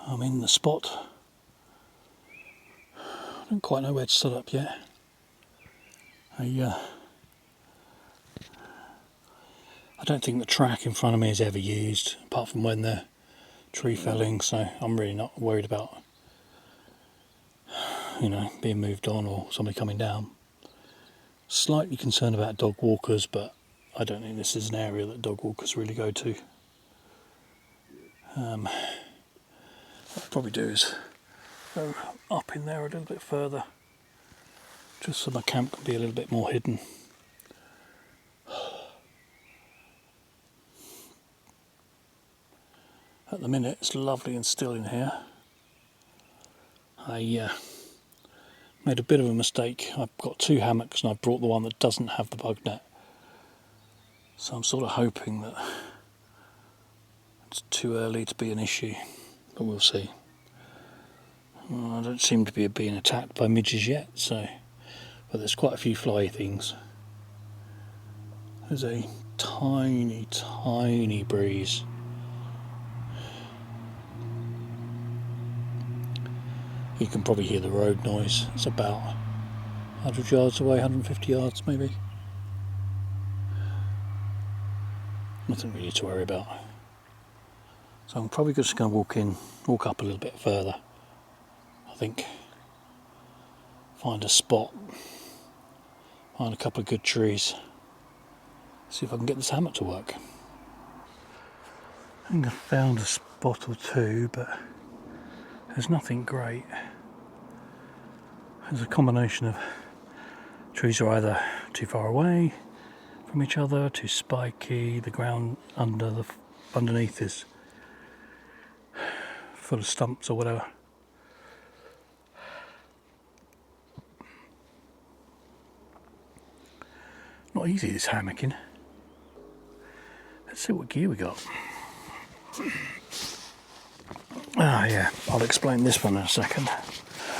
I'm in the spot. I don't quite know where to set up yet. I don't think the track in front of me is ever used, apart from when they're tree felling, so I'm really not worried about, being moved on or somebody coming down. Slightly concerned about dog walkers, but I don't think this is an area that dog walkers really go to. What I'll probably do is go up in there a little bit further, just so my camp can be a little bit more hidden. At the minute it's lovely and still in here. I made a bit of a mistake. I've got 2 hammocks and I've brought the one that doesn't have the bug net. So I'm sort of hoping that it's too early to be an issue, but we'll see. I don't seem to be being attacked by midges yet, but there's quite a few fly things. There's a tiny, tiny breeze. You can probably hear the road noise. It's about 100 yards away, 150 yards maybe. Nothing really to worry about. So I'm probably just going to walk up a little bit further. I think find a spot, find a couple of good trees, see if I can get this hammock to work. I think I found a spot or two, but there's nothing great. There's a combination of trees are either too far away from each other, too spiky, the ground underneath is full of stumps or whatever. Not easy, this hammocking. Let's see what gear we got. Yeah, I'll explain this one in a second.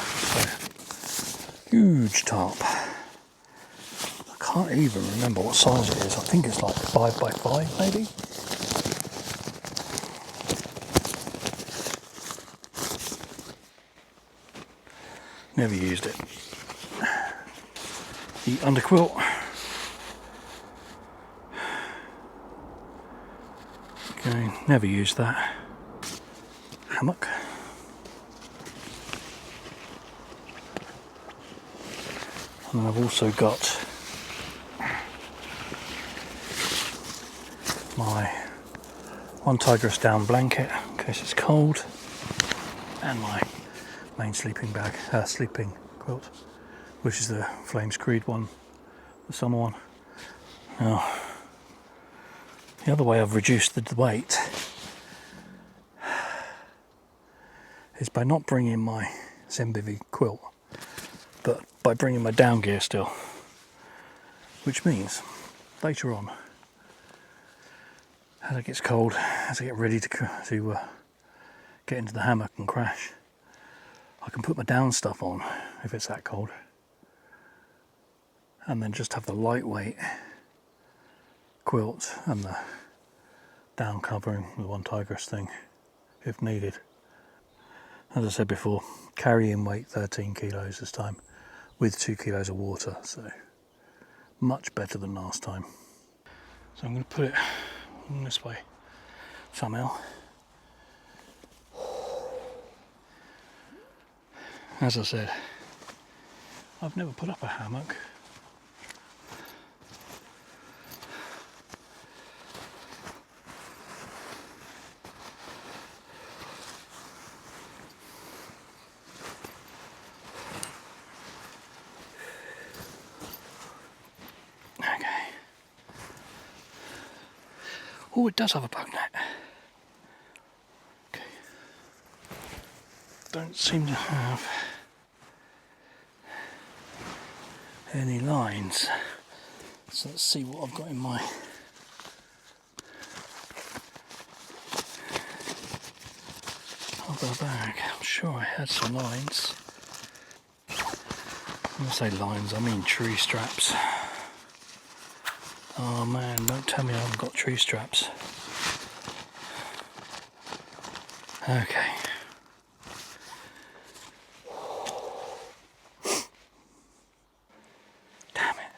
So, huge tarp. I can't even remember what size it is. I think it's like 5 by 5 maybe. Never used it. The underquilt. Okay, never used that. Hammock. And then I've also got my one tigress down blanket in case it's cold, and my main sleeping quilt, which is the Flames Creed one, the summer one. Now, the other way I've reduced the weight is by not bringing my Zembivy quilt, but by bringing my down gear still, which means later on, as it gets cold, as I get ready to get into the hammock and crash, I can put my down stuff on if it's that cold, and then just have the lightweight quilt and the down covering with one tigress thing if needed. As I said before, carrying weight 13 kilos this time with 2 kilos of water, so much better than last time. So I'm going to put it in this way somehow. As I said, I've never put up a hammock. Oh, it does have a bug net. Okay. Don't seem to have any lines. So let's see what I've got in my other bag. I'm sure I had some lines. When I say lines, I mean tree straps. Oh man, don't tell me I haven't got tree straps. Okay. Damn it.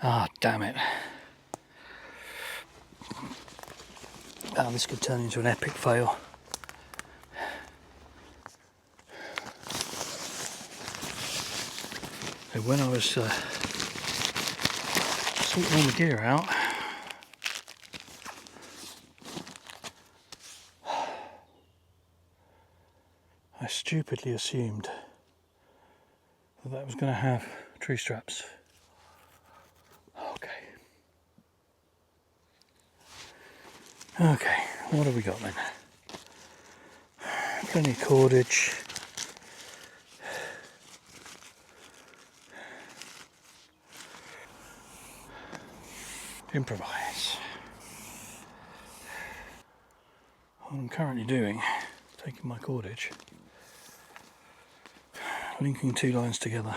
Ah, damn it. Oh, this could turn into an epic fail. So when I was sorting all the gear out, I stupidly assumed that that was going to have tree straps. Okay, what have we got then? Plenty of cordage. Improvise. What I'm currently doing, taking my cordage, linking two lines together,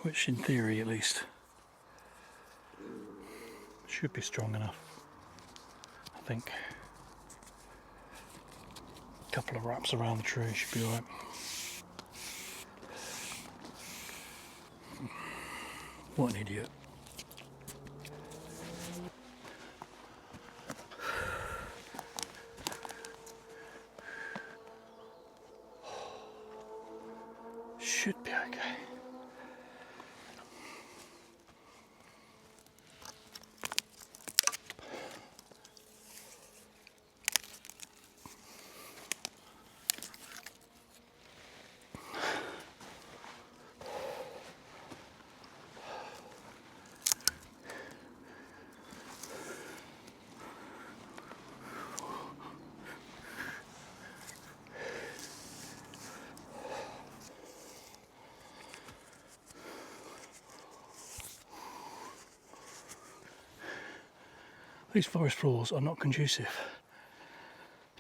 which in theory at least should be strong enough, I think. A couple of wraps around the tree should be alright. What an idiot. Should be okay. These forest floors are not conducive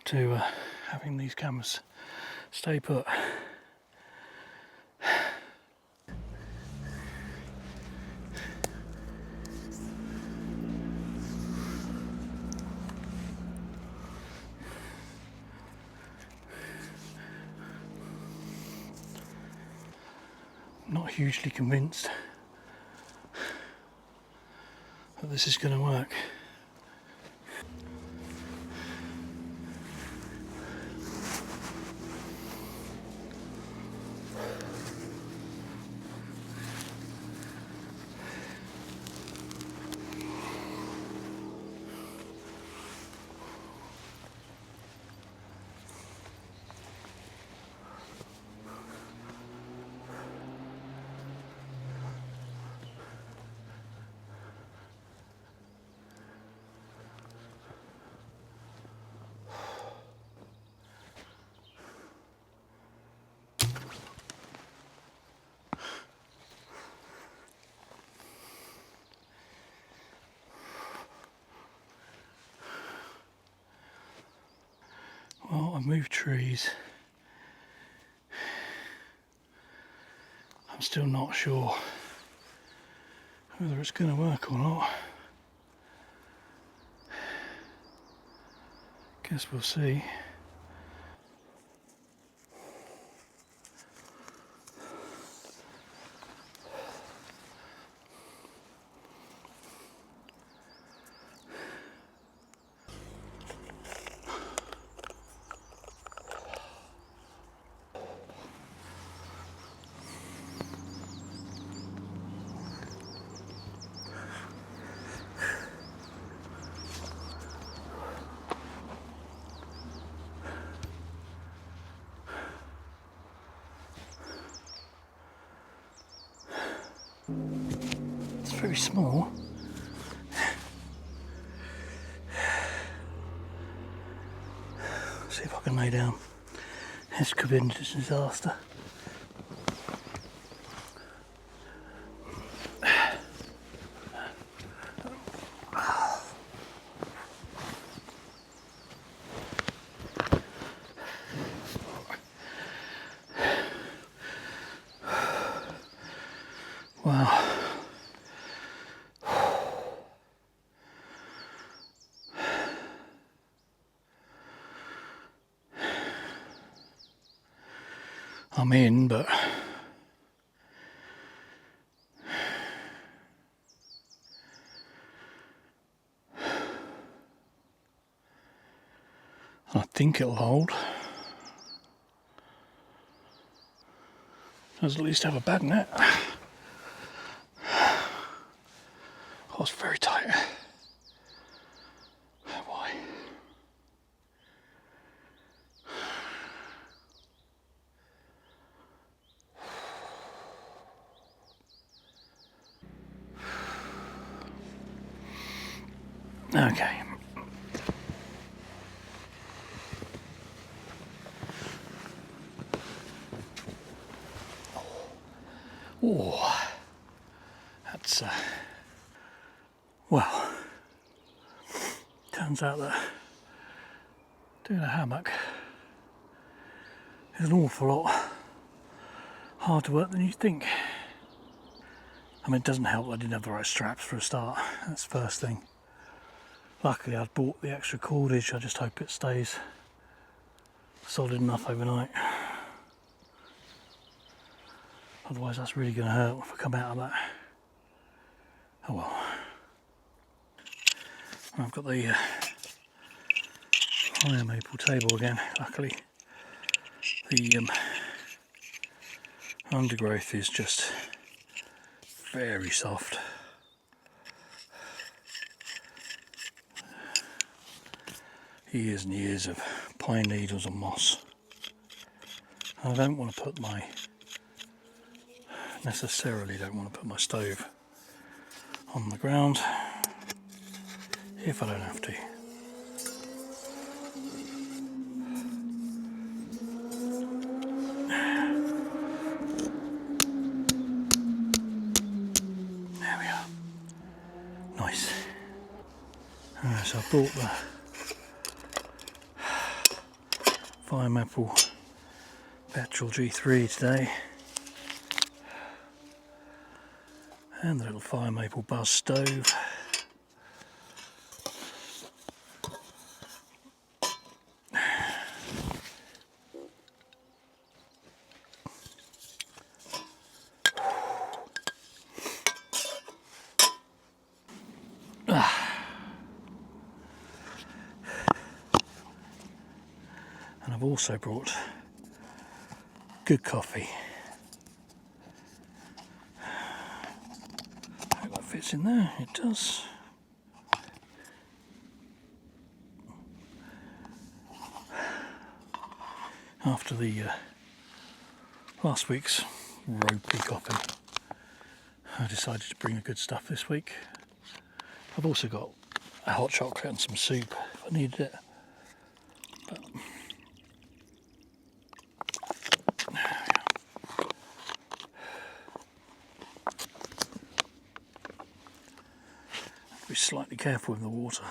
to having these cameras stay put. Not hugely convinced that this is going to work. Well, I've moved trees. I'm still not sure whether it's going to work or not. Guess we'll see. It's very small. See if I can lay down. This could be a disaster. I'm in, but I think it'll hold. Does at least have a bag net. Oh, it's very tight. Why? Okay. Oh, that's well, turns out that doing a hammock is an awful lot harder work than you think. I mean, it doesn't help that I didn't have the right straps for a start. That's the first thing. Luckily I'd bought the extra cordage. I just hope it stays solid enough overnight. Otherwise that's really going to hurt if I come out of that. Oh well. I've got the higher maple table again. Luckily the undergrowth is just very soft. Years and years of pine needles and moss. I don't want to put my stove on the ground if I don't have to. There we are. Nice. So I brought the fire maple petrol G3 today, and the little fire maple buzz stove. And I've also brought good coffee. Hope that fits in there. It does. After the last week's ropey coffee, I decided to bring the good stuff this week. I've also got a hot chocolate and some soup if I needed it. But be slightly careful with the water.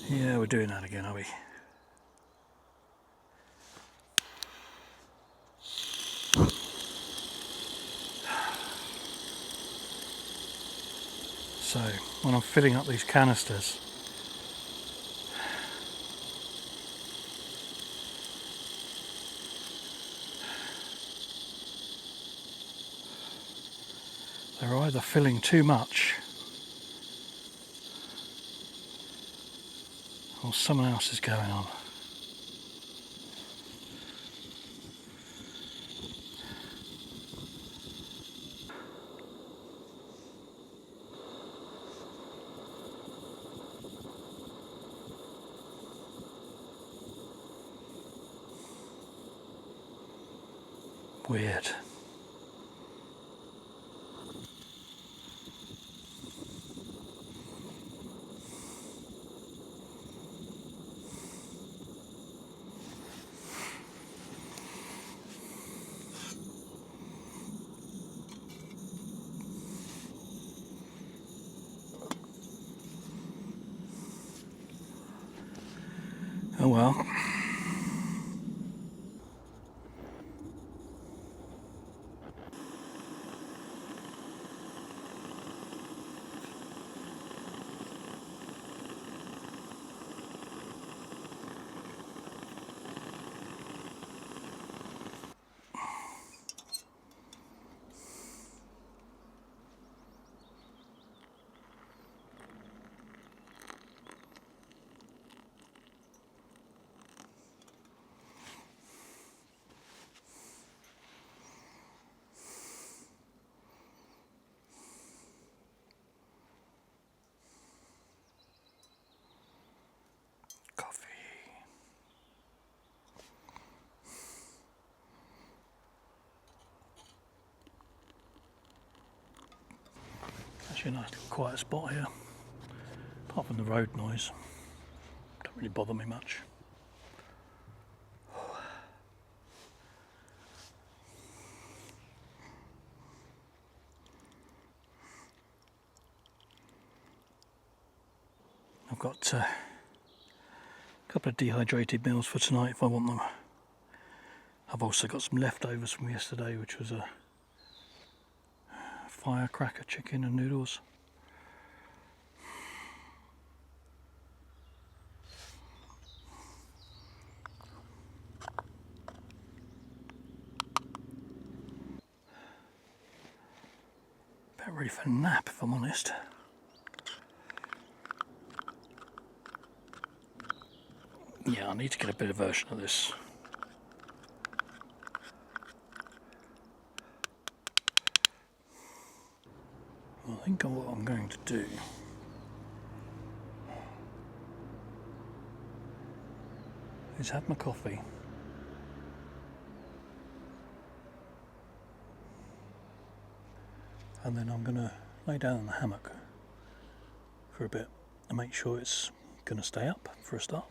Yeah, we're doing that again, are we? So, when I'm filling up these canisters, they're either filling too much or something else is going on. Weird. Oh well. Actually a nice little quiet spot here. Apart from the road noise, don't really bother me much. I've got a couple of dehydrated meals for tonight if I want them. I've also got some leftovers from yesterday, which was a firecracker chicken and noodles. About ready for a nap if I'm honest. Yeah, I need to get a better version of this. I think what I'm going to do is have my coffee and then I'm going to lay down in the hammock for a bit and make sure it's going to stay up for a start.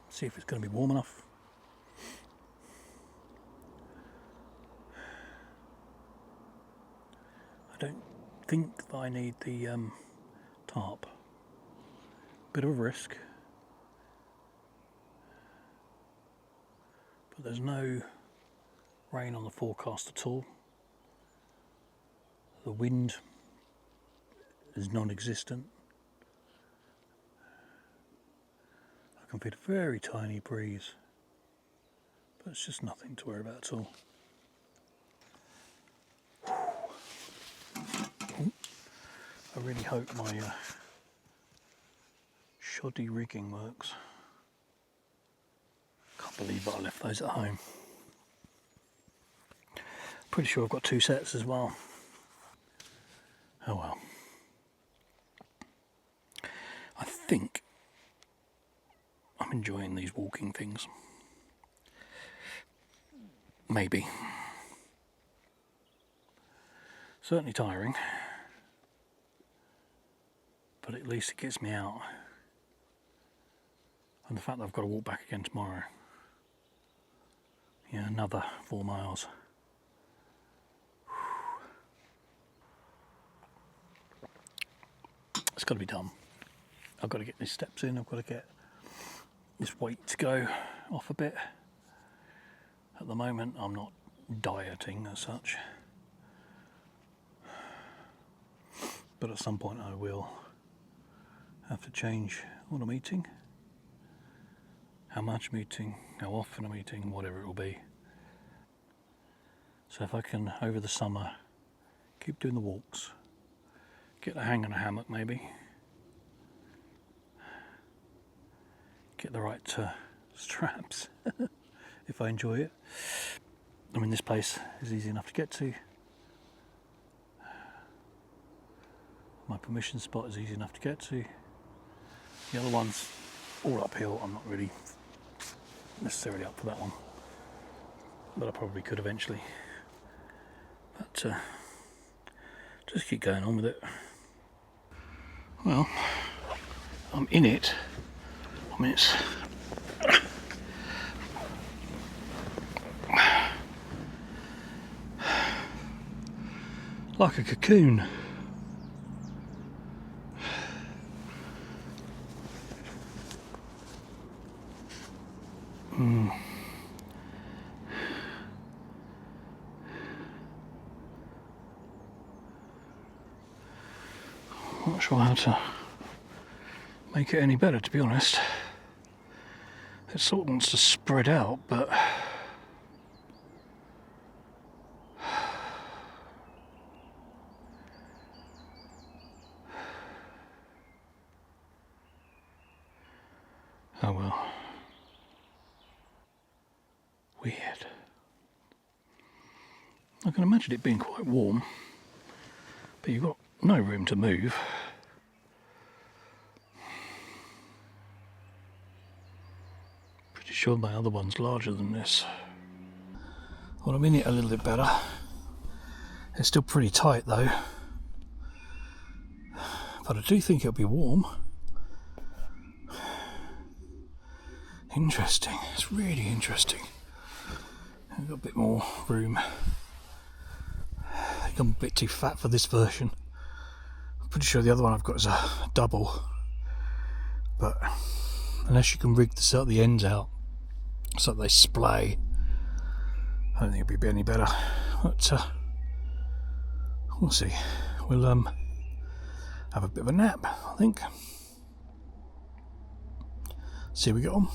See if it's going to be warm enough. I don't think that I need the tarp. Bit of a risk, but there's no rain on the forecast at all. The wind is non-existent. I can feel a very tiny breeze, but it's just nothing to worry about at all. I really hope my shoddy rigging works. Can't believe that I left those at home. Pretty sure I've got 2 sets as well. Oh well. I think I'm enjoying these walking things. Maybe. Certainly tiring. But at least it gets me out. And the fact that I've got to walk back again tomorrow. Yeah, another 4 miles. It's got to be done. I've got to get these steps in, I've got to get this weight to go off a bit. At the moment I'm not dieting as such. But at some point I will have to change what I'm eating, how much I'm eating, how often I'm eating, whatever it will be. So if I can, over the summer, keep doing the walks, get the hang on a hammock maybe, get the right straps if I enjoy it. I mean, this place is easy enough to get to. My permission spot is easy enough to get to. The other one's all uphill. I'm not really necessarily up for that one, but I probably could eventually. But just keep going on with it. Well, I'm in it. I mean, it's like a cocoon. Not sure how to make it any better, to be honest. It sort of wants to spread out, but oh well. Weird. I can imagine it being quite warm, but you've got no room to move. Pretty sure my other one's larger than this. Well, I'm in it a little bit better. It's still pretty tight though, but I do think it'll be warm. Interesting, it's really interesting. I've got a bit more room. I think I'm a bit too fat for this version. I'm pretty sure the other one I've got is a double, but unless you can rig the ends out so that they splay, I don't think it'll be any better. But we'll see. We'll have a bit of a nap, I think. See how we get on.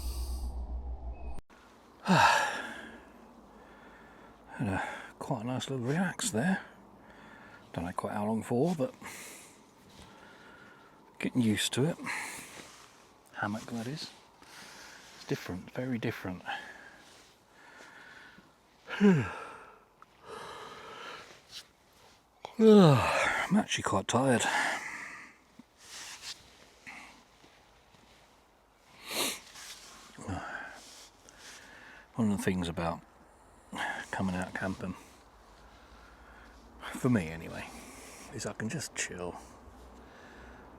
Had quite a nice little relax there. Don't know quite how long for, but getting used to it. Hammock, that is. It's different, very different. I'm actually quite tired. One of the things about coming out camping, for me anyway, is I can just chill.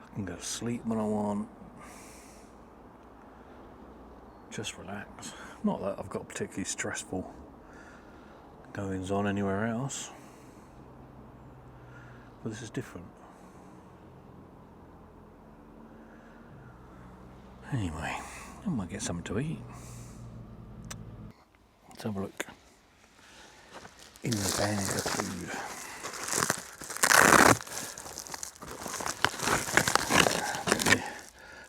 I can go to sleep when I want. Just relax. Not that I've got particularly stressful goings on anywhere else, but this is different. Anyway, I might get something to eat. Let's have a look in the bag of food.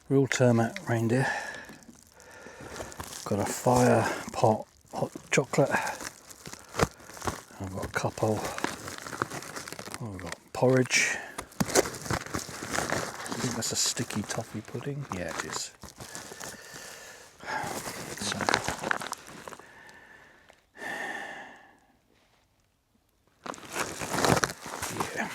Real termite reindeer. Got a fire pot hot chocolate. I've got a couple. I've got porridge. I think that's a sticky toffee pudding. Yeah, it is. So, yeah.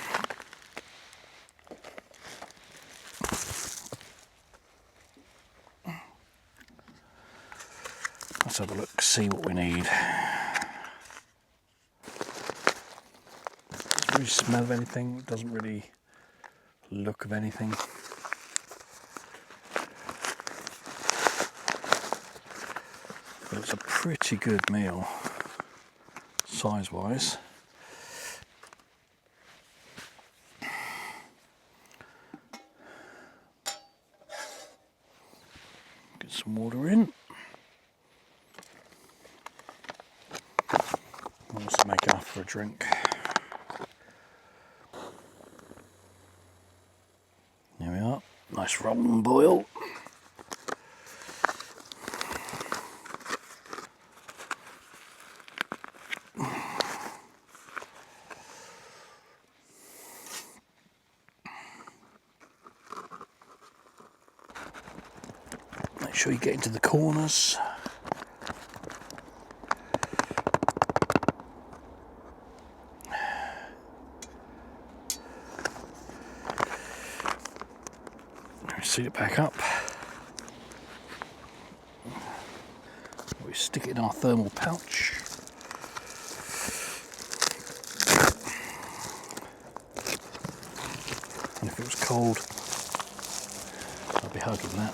Let's have a look, see what we need. Doesn't really smell of anything, doesn't really look of anything. But it's a pretty good meal, size-wise. Get some water in. Also make enough for a drink. There we are, nice rolling boil. Make sure you get into the corners. Seat it back up. We stick it in our thermal pouch. And if it was cold, I'd be hugging that.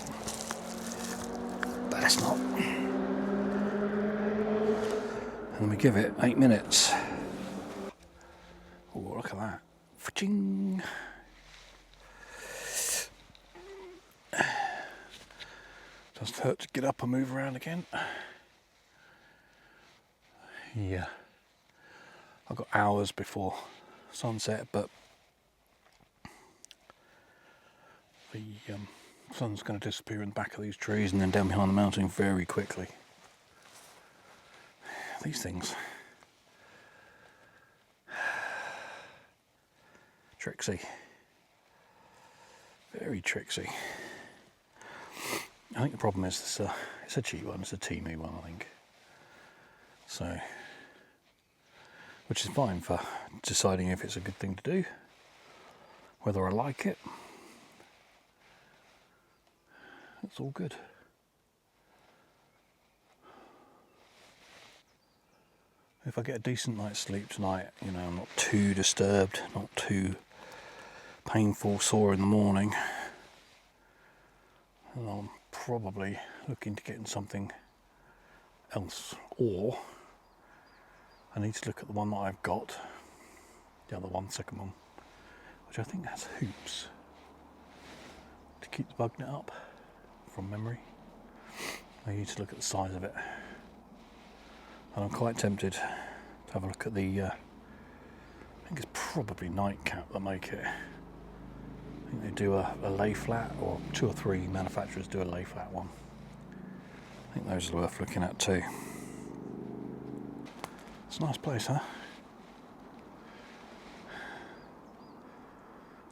But it's not. And then we give it 8 minutes. Oh, look at that. Fa-ching. Doesn't hurt to get up and move around again. Yeah, I've got hours before sunset, but the sun's going to disappear in the back of these trees and then down behind the mountain very quickly. These things. Tricksy. Very tricksy. I think the problem is this, it's a cheap one, it's a Timu one, I think. So, which is fine for deciding if it's a good thing to do, whether I like it. It's all good. if I get a decent night's sleep tonight, you know, I'm not too disturbed, not too painful, sore in the morning, and I'm probably looking to getting something else, or I need to look at the one that I've got, the other one, second one, which I think has hoops to keep the bug net up from memory. I need to look at the size of it, and I'm quite tempted to have a look at the I think it's probably Nightcap that make it. I think they do a lay flat, or 2 or 3 manufacturers do a lay flat one. I think those are worth looking at too. It's a nice place, huh?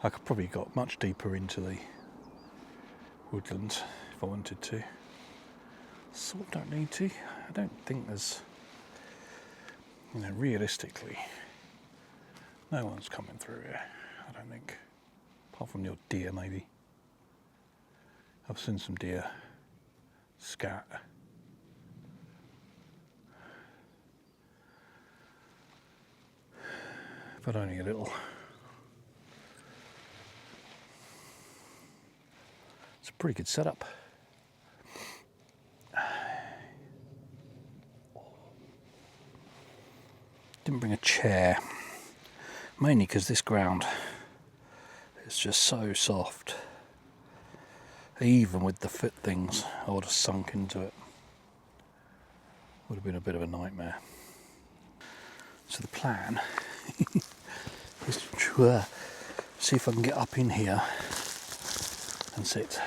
I could probably got much deeper into the woodlands if I wanted to. Sort of don't need to. I don't think there's, you know, realistically, no one's coming through here, I don't think. Apart from your deer, maybe. I've seen some deer scat. But only a little. It's a pretty good setup. Didn't bring a chair, mainly because this ground is just so soft. Even with the foot things, I would have sunk into it. Would have been a bit of a nightmare. So the plan is to see if I can get up in here and sit.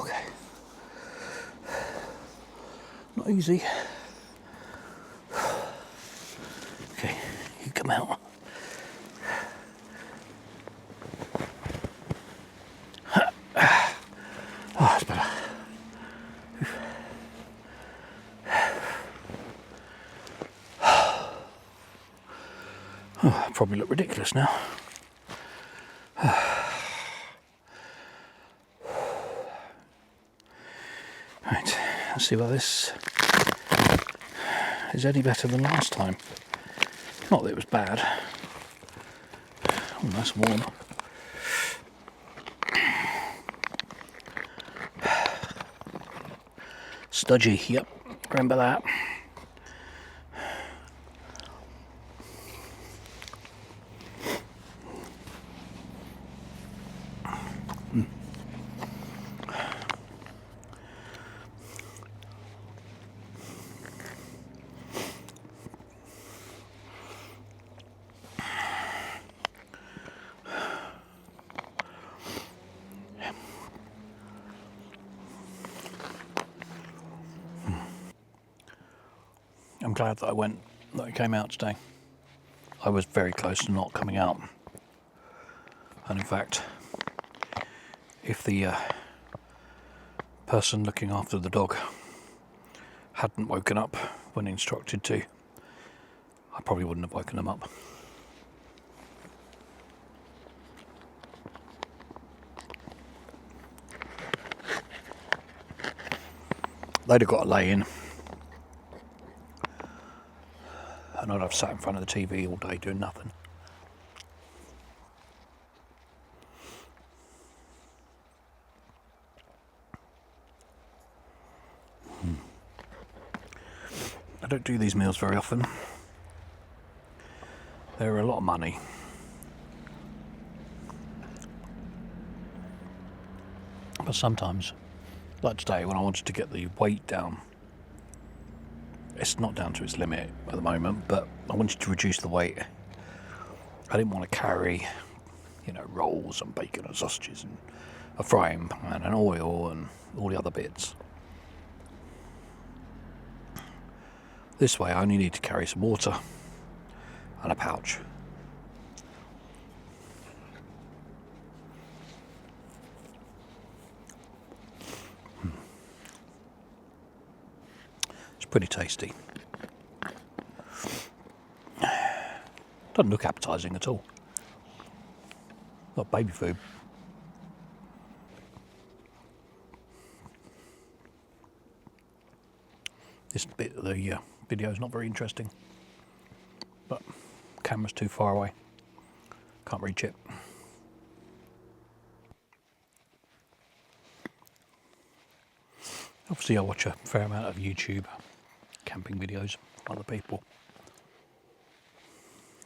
Okay. Not easy. Okay, you come out. Oh, that's better. Oh, I probably look ridiculous now. Right, let's see whether this is any better than last time. Not that it was bad. Oh, nice and warm. Studgy, yep, remember that. I'm glad that I came out today. I was very close to not coming out. And in fact, if the person looking after the dog hadn't woken up when instructed to, I probably wouldn't have woken them up. They'd have got a lay in. And I'd have sat in front of the TV all day doing nothing. I don't do these meals very often. They're a lot of money. But sometimes, like today when I wanted to get the weight down, it's not down to its limit at the moment, but I wanted to reduce the weight. I didn't want to carry, you know, rolls and bacon and sausages and a frying pan and oil and all the other bits. This way I only need to carry some water and a pouch. It's pretty tasty. Don't Doesn't look appetising at all. Not baby food. This bit of the video is not very interesting, but camera's too far away. Can't reach it. Obviously I watch a fair amount of YouTube camping videos of other people.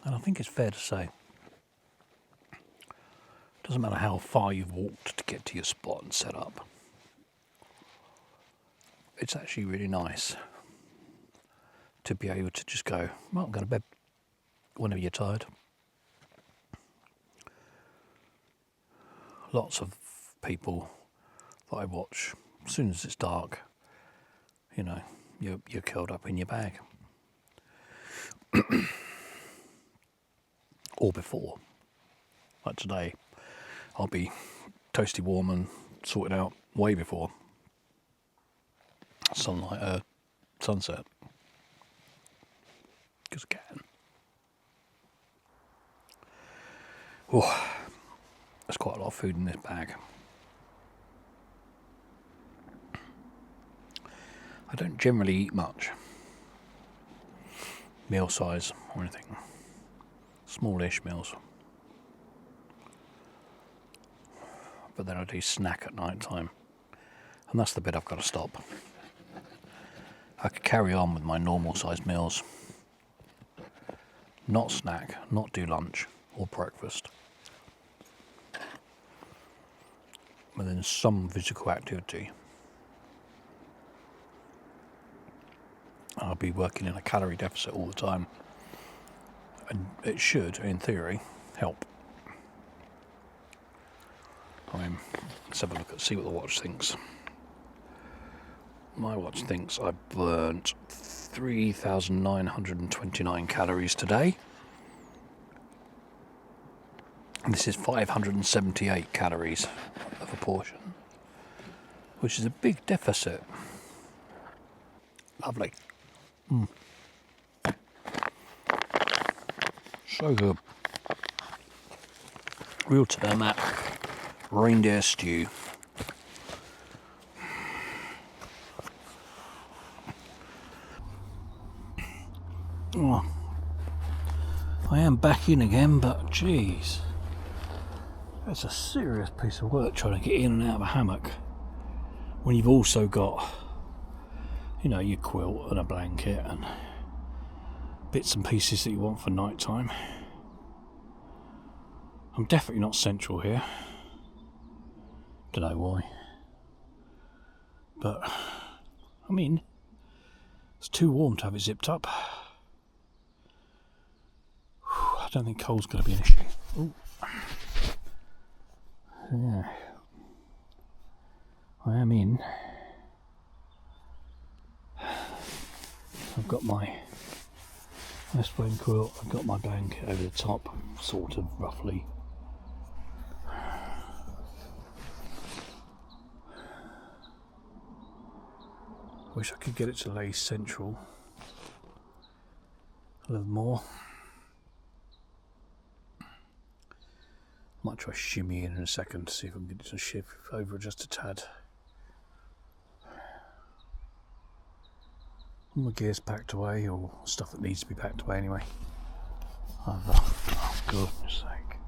And I think it's fair to say, it doesn't matter how far you've walked to get to your spot and set up. It's actually really nice to be able to just go, well, I'm going to bed whenever you're tired. Lots of people that I watch, as soon as it's dark, you know, you're curled up in your bag. Or before. Like today, I'll be toasty warm and sorted out way before sunlight, sunset. Because I can. Oh, there's quite a lot of food in this bag. I don't generally eat much. Meal size or anything. Smallish meals. But then I do snack at night time. And that's the bit I've got to stop. I could carry on with my normal sized meals. Not snack, not do lunch or breakfast. But then some physical activity. I'll be working in a calorie deficit all the time. And it should, in theory, help. I mean, let's have a look see what the watch thinks. My watch thinks I burnt 3,929 calories today. And this is 578 calories of a portion, which is a big deficit. Lovely. So good. Real tarmac reindeer stew. Oh, I am back in again, but geez, it's a serious piece of work trying to get in and out of a hammock when you've also got, you know, your quilt and a blanket and bits and pieces that you want for night time. I'm definitely not central here. Don't know why. But, I mean, it's too warm to have it zipped up. I don't think cold's going to be an issue. Ooh. Yeah. I am in. I've got my nest plain quilt, I've got my blanket over the top, sort of roughly. Wish I could get it to lay central a little more. Might try shimmy in a second to see if I can get it to shift over just a tad. All my gear's packed away, or stuff that needs to be packed away anyway. Oh, goodness sake.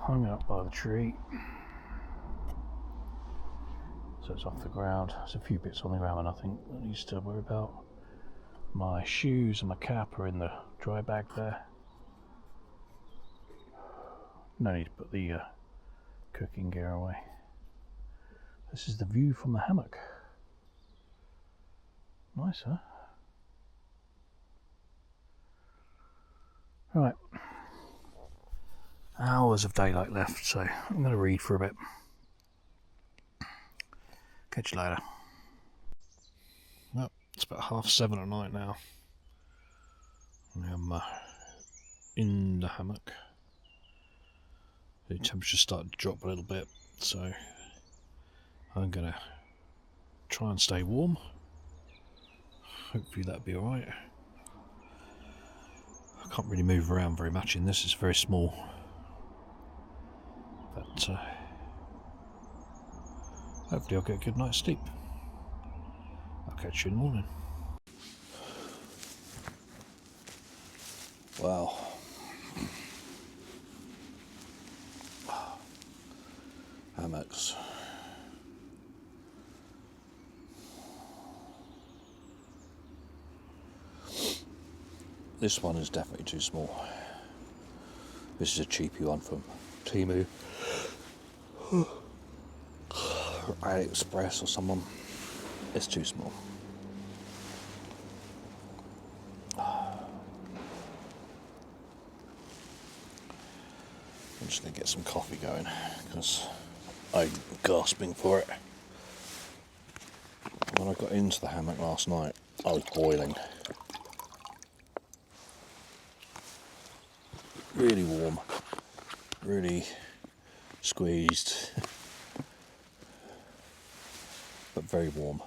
Hung up by the tree. So it's off the ground. There's a few bits on the ground and nothing that needs to worry about. My shoes and my cap are in the dry bag there. No need to put the cooking gear away. This is the view from the hammock. Nice, huh? Right. Hours of daylight left, so I'm going to read for a bit. Catch you later. Well, it's about 7:30 at night now. I'm in the hammock. The temperature's starting to drop a little bit, so I'm going to try and stay warm. Hopefully that'll be alright. I can't really move around very much in this, it's very small. But hopefully I'll get a good night's sleep. I'll catch you in the morning. Wow. Hammocks. This one is definitely too small. This is a cheapy one from Temu. AliExpress or someone. It's too small. I'm just going to get some coffee going because I'm gasping for it. When I got into the hammock last night, I was boiling. Really warm, really squeezed, but very warm.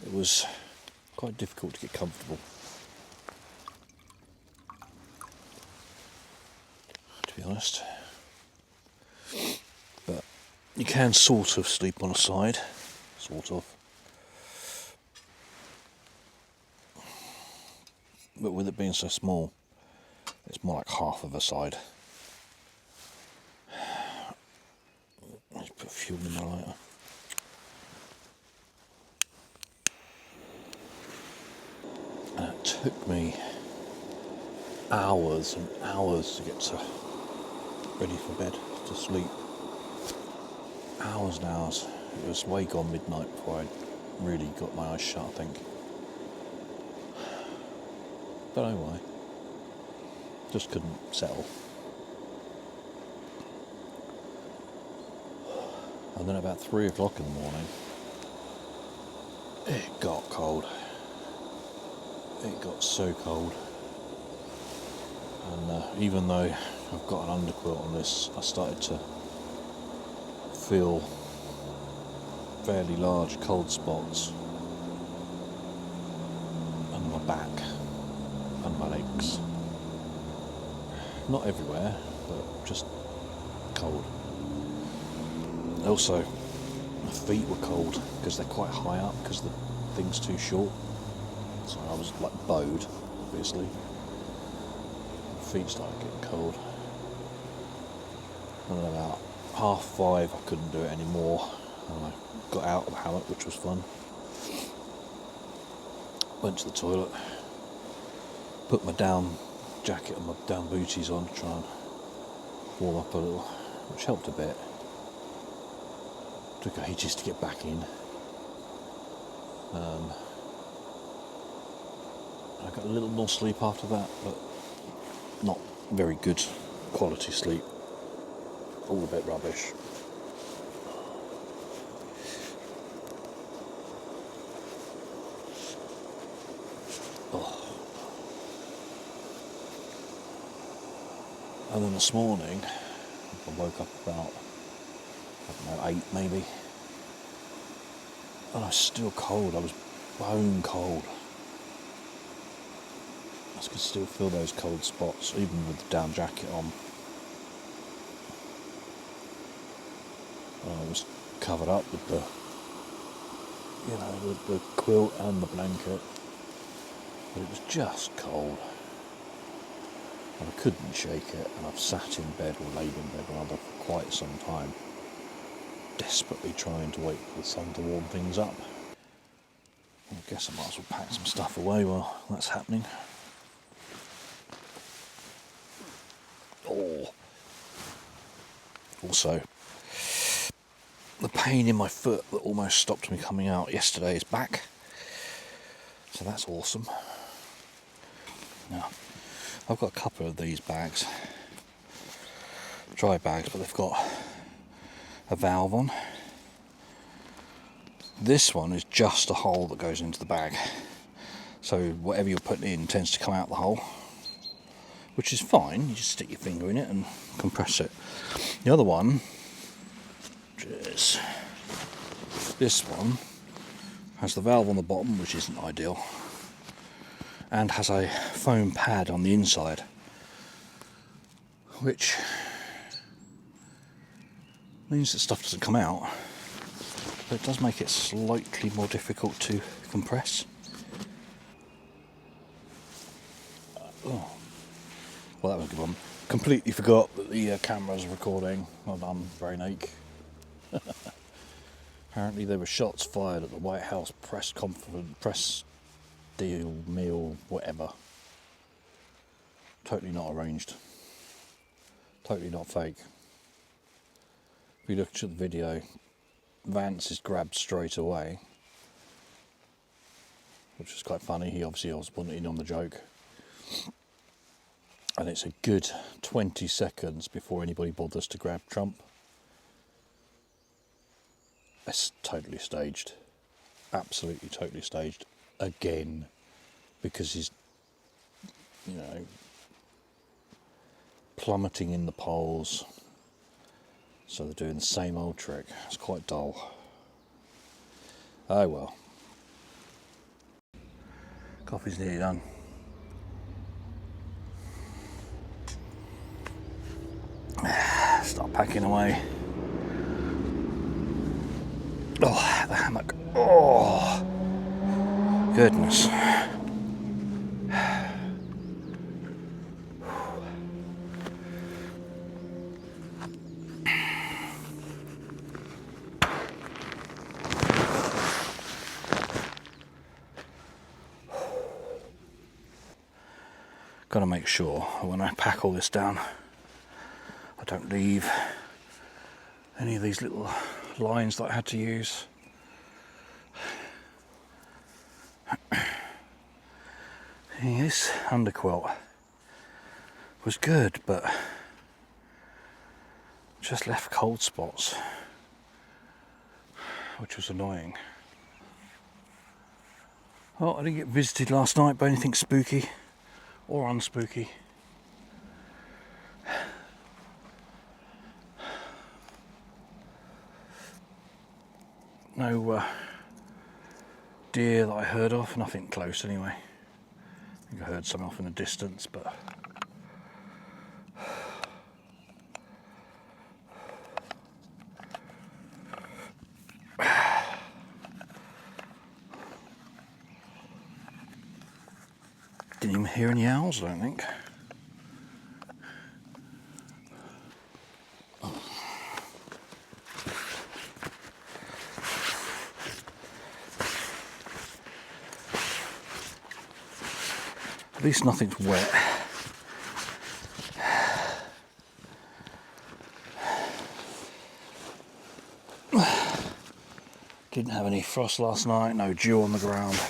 It was quite difficult to get comfortable, to be honest. But you can sort of sleep on a side, sort of. But with it being so small, it's more like half of a side. Let's put fuel in my lighter. And it took me hours and hours to get ready for bed, to sleep. Hours and hours. It was way gone midnight before I really got my eyes shut, I think. Don't know why. Just couldn't settle. And then about 3 o'clock in the morning, it got cold. It got so cold. And even though I've got an underquilt on this, I started to feel fairly large cold spots on my back and my legs. Not everywhere, but just cold. Also, my feet were cold because they're quite high up because the thing's too short. So I was like bowed, obviously. My feet started getting cold. And then about 5:30 I couldn't do it anymore. And I got out of the hammock, which was fun. Went to the toilet. Put my down jacket and my down booties on to try and warm up a little, which helped a bit. Took ages to get back in. I got a little more sleep after that, but not very good quality sleep. All a bit rubbish. Oh. And then this morning, I woke up about, 8 maybe, and I was still cold. I was bone cold. I could still feel those cold spots, even with the down jacket on. I was covered up with the quilt and the blanket, but it was just cold. And I couldn't shake it, and I've sat in bed or laid in bed rather for quite some time, desperately trying to wait for the sun to warm things up. I guess I might as well pack some stuff away while that's happening. Oh. Also, the pain in my foot that almost stopped me coming out yesterday is back. So that's awesome. Now, I've got a couple of these bags, dry bags, but they've got a valve on. This one is just a hole that goes into the bag, so whatever you're putting in tends to come out the hole, which is fine. You just stick your finger in it and compress it. The other one, which is this one, Has the valve on the bottom, which isn't ideal, and has a foam pad on the inside, which means that stuff doesn't come out, but it does make it slightly more difficult to compress. Oh, well, that was a good one. Completely forgot that the camera's recording. Well done, Brainiac. Apparently there were shots fired at the White House press deal, meal, whatever. Totally not arranged. Totally not fake. If you look at the video, Vance is grabbed straight away, which is quite funny. He obviously was putting in on the joke. And it's a good 20 seconds before anybody bothers to grab Trump. It's totally staged. Absolutely totally staged. Again. Because he's, plummeting in the polls. So they're doing the same old trick. It's quite dull. Oh well. Coffee's nearly done. Start packing away. Oh, the hammock. Oh, goodness. Got to make sure when I pack all this down, I don't leave any of these little lines that I had to use. This underquilt was good, but just left cold spots, which was annoying. Well, I didn't get visited last night by anything spooky or unspooky. No deer that I heard of, nothing close anyway. I think I heard some off in the distance, but didn't even hear any owls, I don't think. At least nothing's wet. Didn't have any frost last night, no dew on the ground.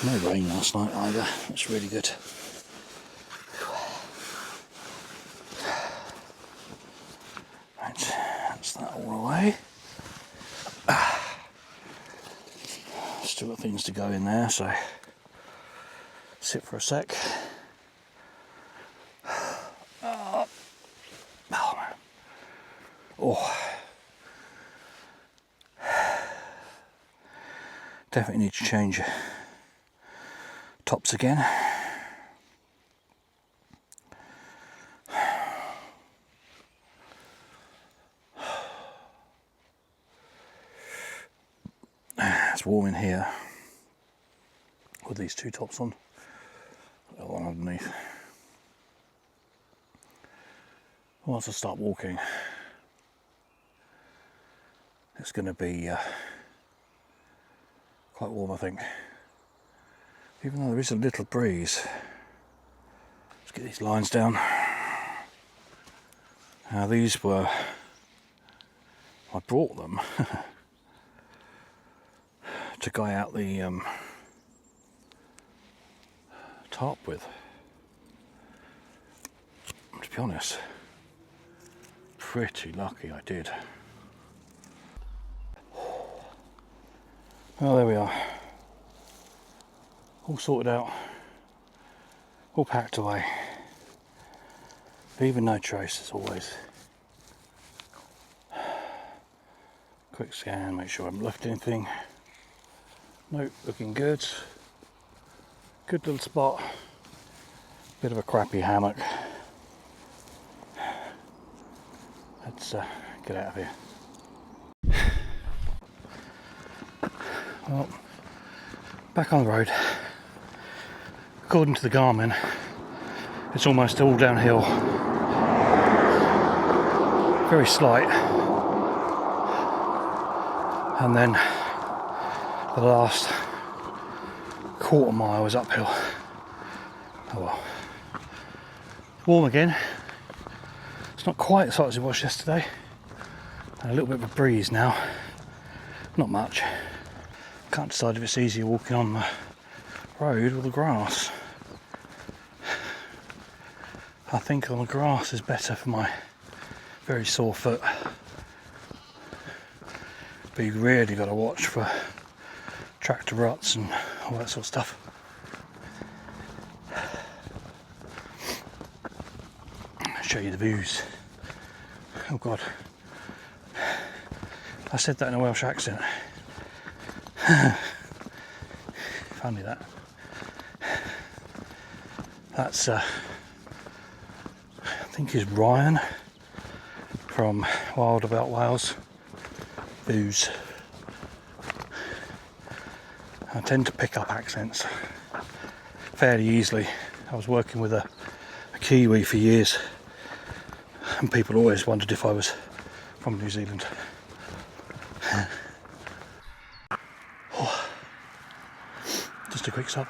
No rain last night either, that's really good. Right, that's that all away. Still got things to go in there, so sit for a sec. Oh. Definitely need to change tops again. It's warm in here with these two tops on. The one underneath. Once I start walking, it's going to be quite warm, I think. Even though there is a little breeze. Let's get these lines down. Now these were, I brought them to guy out the tarp with. To be honest, pretty lucky I did. Well, there we are. All sorted out. all packed away, leaving no trace as always. Quick scan, make sure I haven't left anything. Nope, looking good. Good little spot. Bit of a crappy hammock. Let's get out of here. Well, back on the road. According to the Garmin, it's almost all downhill. Very slight. And then the last quarter mile was uphill. Oh well. Warm again. It's not quite as hot as it was yesterday. And a little bit of a breeze now. Not much. Can't decide if it's easier walking on the road or the grass. I think on the grass is better for my very sore foot. But you really got to watch for tractor ruts and all that sort of stuff. I'll show you the views. Oh God. I said that in a Welsh accent. Funny that. That's I think is Ryan from Wild About Wales. Views. I tend to pick up accents fairly easily. I was working with a Kiwi for years, and people always wondered if I was from New Zealand. Oh. Just a quick stop,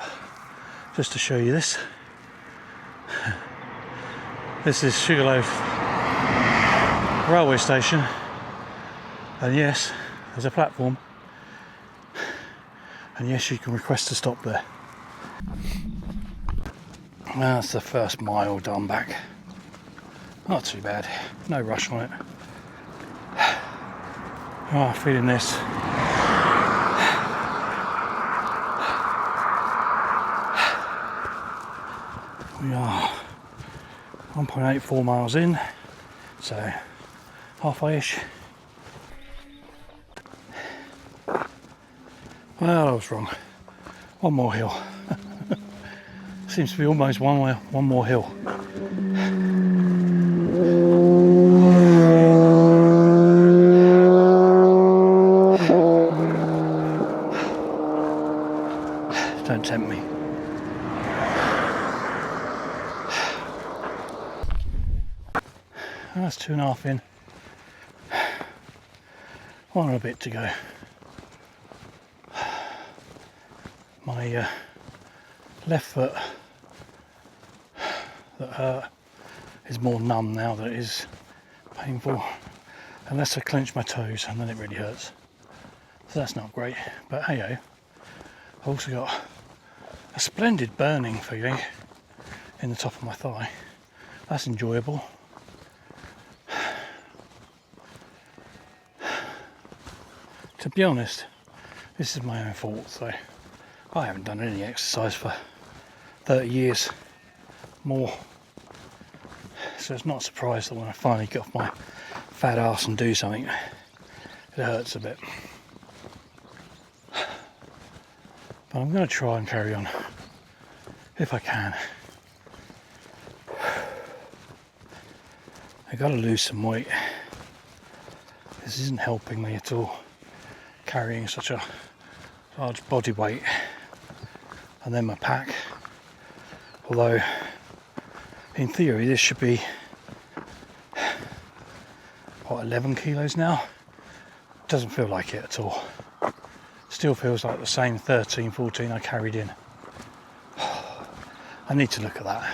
just to show you this. This is Sugarloaf railway station, and yes, there's a platform, and yes, you can request to stop there. That's the first mile done back. Not too bad, no rush on it. Oh, feeling this. We are 1.84 miles in, so halfway-ish. Well, I was wrong. One more hill. Seems to be almost one more hill. Don't tempt me. That's 2.5 in. One and a bit to go. My left foot that hurt is more numb now than it is painful. Unless I clench my toes, and then it really hurts. So that's not great. But hey ho, I've also got a splendid burning feeling in the top of my thigh. That's enjoyable. To be honest, this is my own fault, so I haven't done any exercise for 30 years more. So it's not a surprise that when I finally get off my fat ass and do something, it hurts a bit. But I'm going to try and carry on if I can. I've got to lose some weight. This isn't helping me at all, carrying such a large body weight. And then my pack, although in theory this should be what, 11 kilos now. Doesn't feel like it at all. Still feels like the same 13, 14 I carried in. I need to look at that.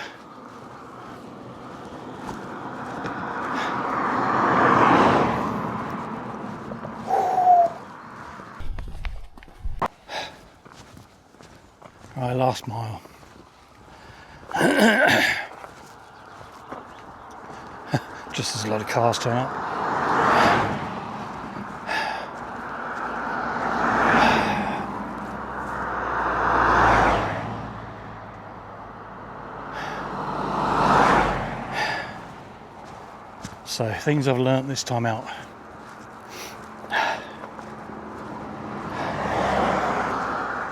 Right, last mile. Just as a lot of cars turn up. So things I've learnt this time out.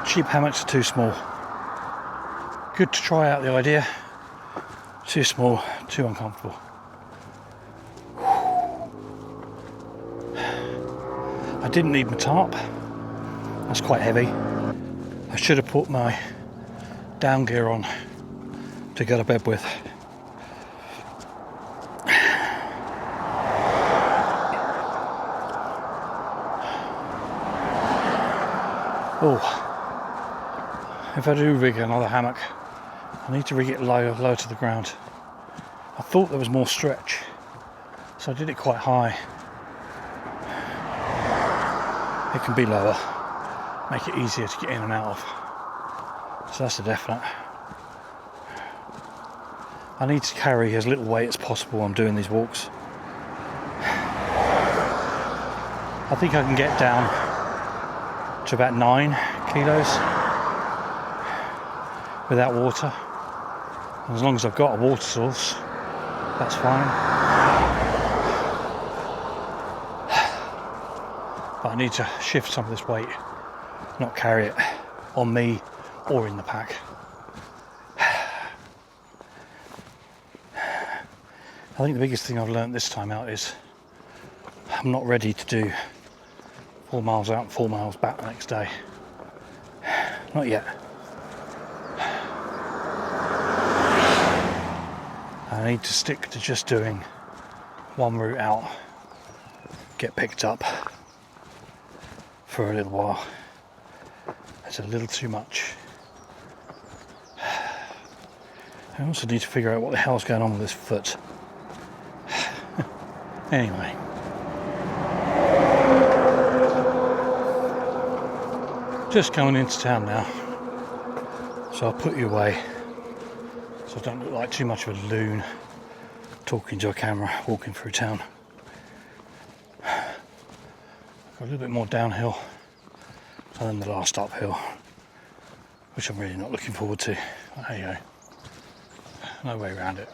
Cheap hammocks are too small. Good to try out the idea. Too small, too uncomfortable. I didn't need my tarp. That's quite heavy. I should have put my down gear on to go to bed with. Oh, if I do rig another hammock, I need to rig it low to the ground. I thought there was more stretch, so I did it quite high. It can be lower, make it easier to get in and out of. So that's a definite. I need to carry as little weight as possible when I'm doing these walks. I think I can get down to about 9 kilos without water. As long as I've got a water source, that's fine. But I need to shift some of this weight, not carry it on me or in the pack. I think the biggest thing I've learnt this time out is I'm not ready to do 4 miles out and 4 miles back the next day. Not yet. I need to stick to just doing one route out, get picked up for a little while. It's a little too much. I also need to figure out what the hell's going on with this foot. Anyway. Just coming into town now, so I'll put you away so I don't look like too much of a loon talking to a camera walking through town. Got a little bit more downhill and then the last uphill, which I'm really not looking forward to. But there you go, no way around it.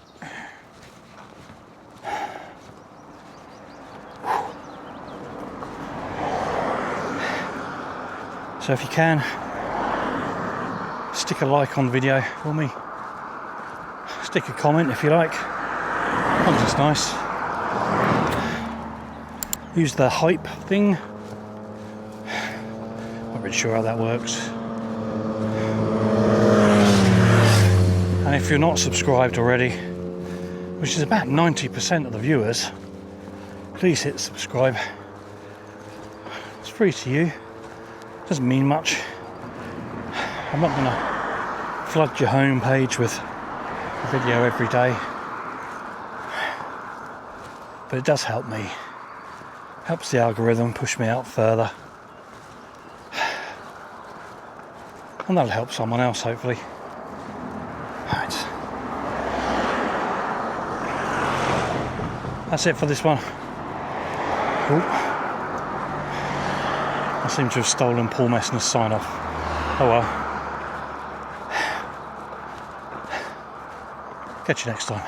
So if you can, stick a like on the video for me. Stick a comment if you like. That's nice. Use the hype thing. Not really sure how that works. And if you're not subscribed already, which is about 90% of the viewers, please hit subscribe. It's free to you. Doesn't mean much. I'm not going to flood your home page with a video every day, but it does help me. Helps the algorithm push me out further, and that'll help someone else hopefully. Right. That's it for this one. Ooh. I seem to have stolen Paul Messner's sign off. Oh well. Catch you next time.